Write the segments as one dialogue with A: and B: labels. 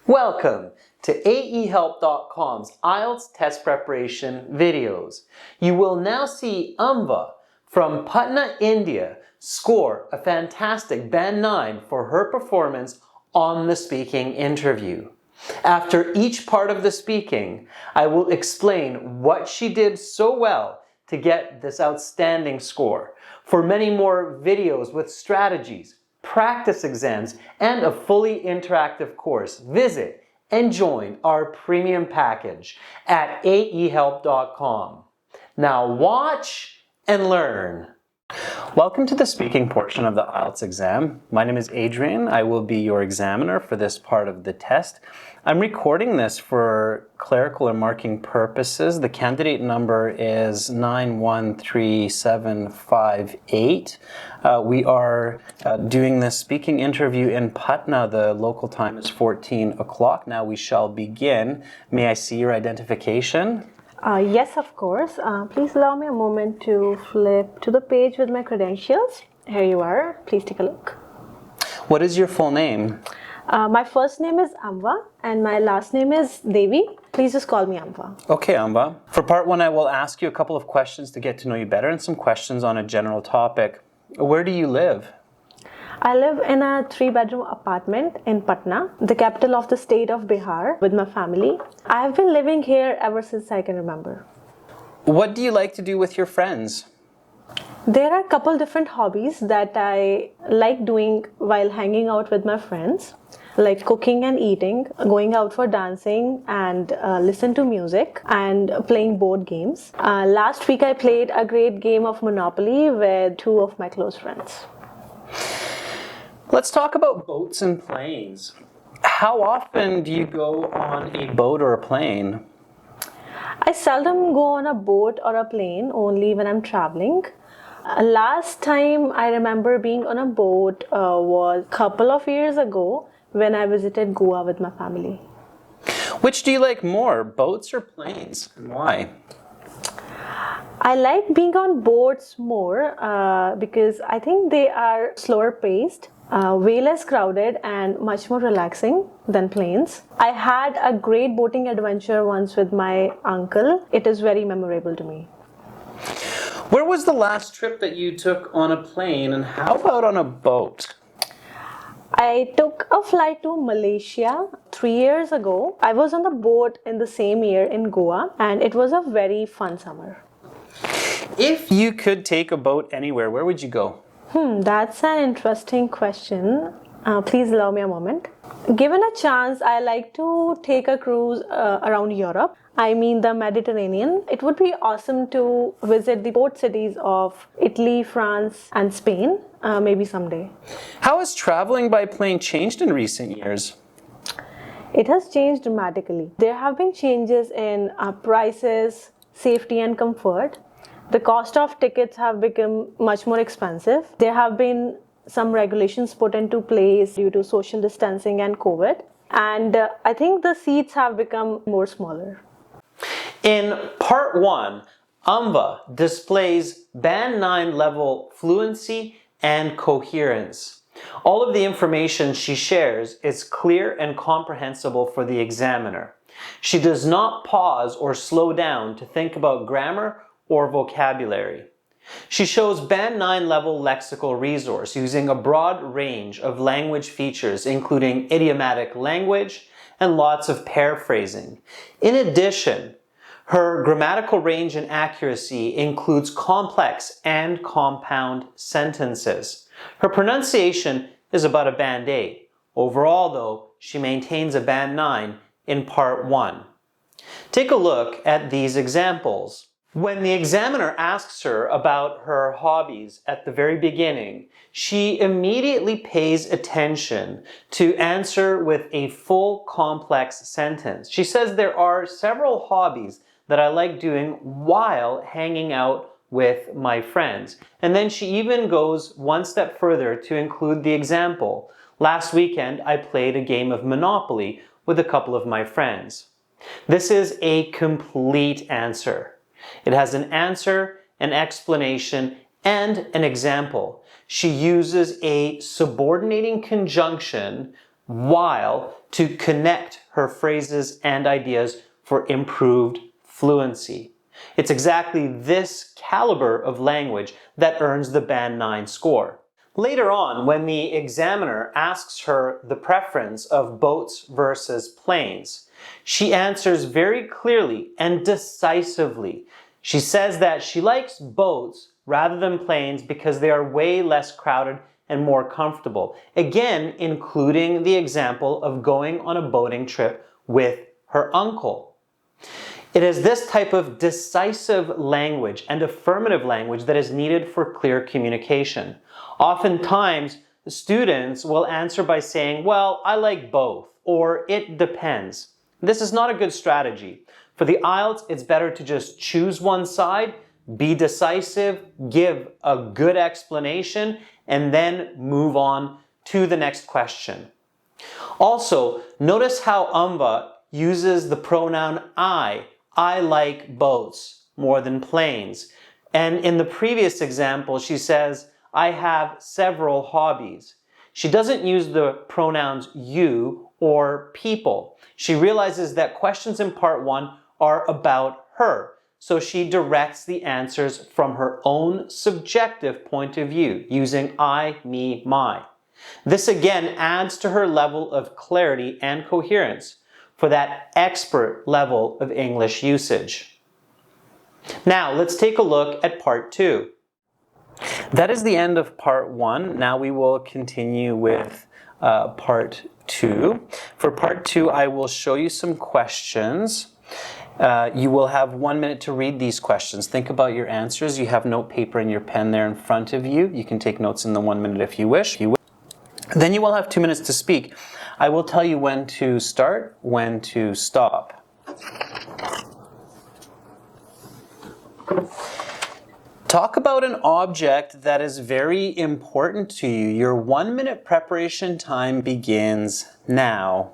A: Welcome to AEHelp.com's IELTS test preparation videos. You will now see Amva from Patna, India score a fantastic Band 9 for her performance on the speaking interview. After each part of the speaking, I will explain what she did so well to get this outstanding score. For many more videos with strategies, practice exams, and a fully interactive course, visit and join our premium package at aehelp.com. Now watch and learn. Welcome to the speaking portion of the IELTS exam. My name is Adrian. I will be your examiner for this part of the test. I'm recording this for clerical and marking purposes. The candidate number is 913758. We are doing this speaking interview in Patna. The local time is 14 o'clock. Now we shall begin. May I see your identification?
B: Yes, of course. Please allow me a moment to flip to the page with my credentials. Here you are. Please take a look.
A: What is your full name?
B: My first name is Amva and my last name is Devi. Please just call me Amva.
A: Okay, Amva. For part one, I will ask you a couple of questions to get to know you better and some questions on a general topic. Where do you live?
B: I live in a 3-bedroom apartment in Patna, the capital of the state of Bihar, with my family. I have been living here ever since I can remember.
A: What do you like to do with your friends?
B: There are a couple different hobbies that I like doing while hanging out with my friends, like cooking and eating, going out for dancing and listen to music and playing board games. Last week I played a great game of Monopoly with 2 of my close friends.
A: Let's talk about boats and planes. How often do you go on a boat or a plane?
B: I seldom go on a boat or a plane, only when I'm traveling. Last time I remember being on a boat was a couple of years ago when I visited Goa with my family.
A: Which do you like more, boats or planes, and why?
B: I like being on boats more because I think they are slower paced, way less crowded and much more relaxing than planes. I had a great boating adventure once with my uncle. It is very memorable to me.
A: Where was the last trip that you took on a plane, and how about on a boat?
B: I took a flight to Malaysia 3 years ago. I was on the boat in the same year in Goa, and it was a very fun summer.
A: If you could take a boat anywhere, where would you go?
B: That's an interesting question. Please allow me a moment. Given a chance, I like to take a cruise around Europe. I mean the Mediterranean. It would be awesome to visit the port cities of Italy, France, and Spain, maybe someday.
A: How has traveling by plane changed in recent years?
B: It has changed dramatically. There have been changes in prices, safety, and comfort. The cost of tickets have become much more expensive. There have been some regulations put into place due to social distancing and COVID. And I think the seats have become more smaller.
A: In part one, Amva displays Band 9 level fluency and coherence. All of the information she shares is clear and comprehensible for the examiner. She does not pause or slow down to think about grammar or vocabulary. She shows Band 9 level lexical resource using a broad range of language features, including idiomatic language and lots of paraphrasing. In addition, her grammatical range and accuracy includes complex and compound sentences. Her pronunciation is about a Band 8. Overall, though, she maintains a Band 9 in part 1. Take a look at these examples. When the examiner asks her about her hobbies at the very beginning, she immediately pays attention to answer with a full complex sentence. She says there are several hobbies that I like doing while hanging out with my friends. And then she even goes one step further to include the example. Last weekend, I played a game of Monopoly with a couple of my friends. This is a complete answer. It has an answer, an explanation, and an example. She uses a subordinating conjunction while to connect her phrases and ideas for improved fluency. It's exactly this caliber of language that earns the Band 9 score. Later on, when the examiner asks her the preference of boats versus planes, she answers very clearly and decisively. She says that she likes boats rather than planes because they are way less crowded and more comfortable. Again, including the example of going on a boating trip with her uncle. It is this type of decisive language and affirmative language that is needed for clear communication. Oftentimes, students will answer by saying, well, I like both, or it depends. This is not a good strategy. For the IELTS, it's better to just choose one side, be decisive, give a good explanation, and then move on to the next question. Also, notice how Amva uses the pronoun I. I like boats more than planes. And in the previous example, she says, I have several hobbies. She doesn't use the pronouns you or people. She realizes that questions in part 1 are about her. So she directs the answers from her own subjective point of view, using I, me, my. This again adds to her level of clarity and coherence for that expert level of English usage. Now let's take a look at part 2. That is the end of part 1. Now we will continue with part 2. For part 2, I will show you some questions. You will have 1 minute to read these questions. Think about your answers. You have note paper and your pen there in front of you. You can take notes in the 1 minute if you wish. Then you will have 2 minutes to speak. I will tell you when to start, when to stop. Talk about an object that is very important to you. Your 1 minute preparation time begins now.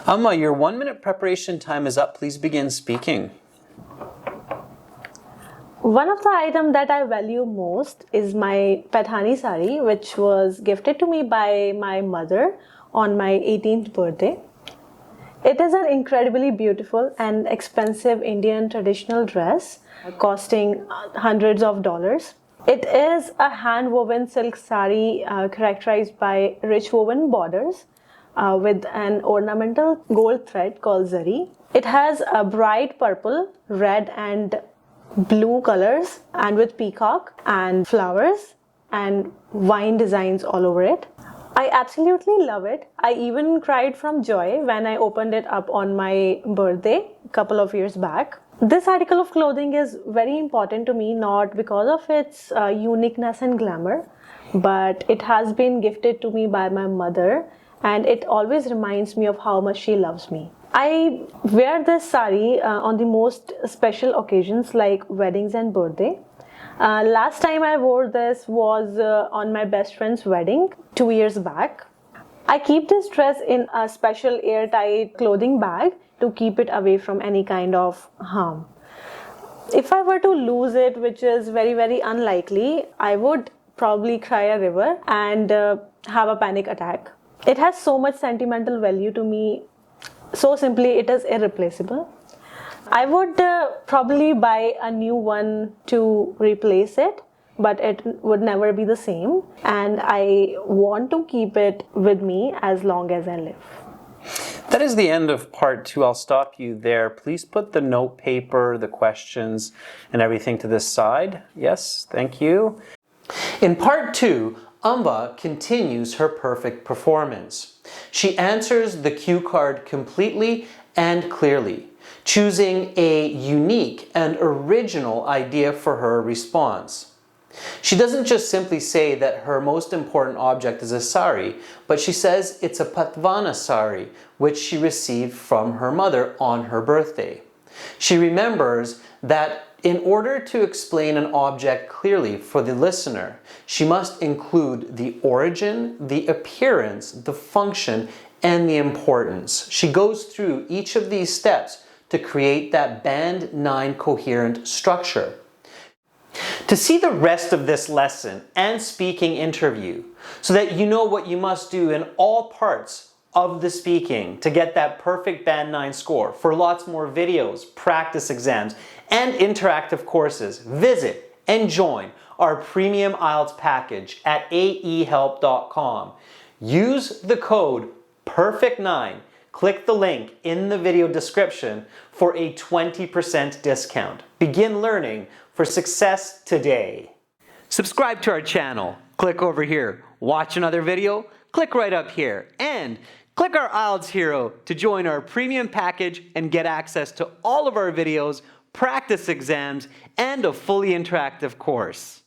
A: Amma, your 1 minute preparation time is up. Please begin speaking.
B: One of the items that I value most is my Pathani sari, which was gifted to me by my mother on my 18th birthday. It is an incredibly beautiful and expensive Indian traditional dress, costing hundreds of dollars. It is a hand-woven silk sari characterized by rich woven borders with an ornamental gold thread called zari. It has a bright purple, red and blue colors, and with peacock and flowers and vine designs all over it. I absolutely love it. I even cried from joy when I opened it up on my birthday a couple of years back. This article of clothing is very important to me, not because of its uniqueness and glamour, but it has been gifted to me by my mother, and it always reminds me of how much she loves me. I wear this sari on the most special occasions like weddings and birthday. Last time I wore this was on my best friend's wedding 2 years back. I keep this dress in a special airtight clothing bag to keep it away from any kind of harm. If I were to lose it, which is very, very unlikely, I would probably cry a river and have a panic attack. It has so much sentimental value to me. So simply, it is irreplaceable. I would probably buy a new one to replace it, but it would never be the same. And I want to keep it with me as long as I live.
A: That is the end of part 2. I'll stop you there. Please put the note paper, the questions, and everything to this side. Yes, thank you. In part 2, Amba continues her perfect performance. She answers the cue card completely and clearly, choosing a unique and original idea for her response. She doesn't just simply say that her most important object is a sari, but she says it's a Patvana sari, which she received from her mother on her birthday. She remembers that In order to explain an object clearly for the listener, she must include the origin, the appearance, the function, and the importance. She goes through each of these steps to create that Band 9 coherent structure. To see the rest of this lesson and speaking interview, so that you know what you must do in all parts of the speaking to get that perfect Band 9 score, for lots more videos, practice exams, and interactive courses, visit and join our premium IELTS package at aehelp.com. Use the code PERFECT9. Click the link in the video description for a 20% discount. Begin learning for success today. Subscribe to our channel. Click over here. Watch another video. Click right up here. And click our IELTS Hero to join our premium package and get access to all of our videos, practice exams, and a fully interactive course.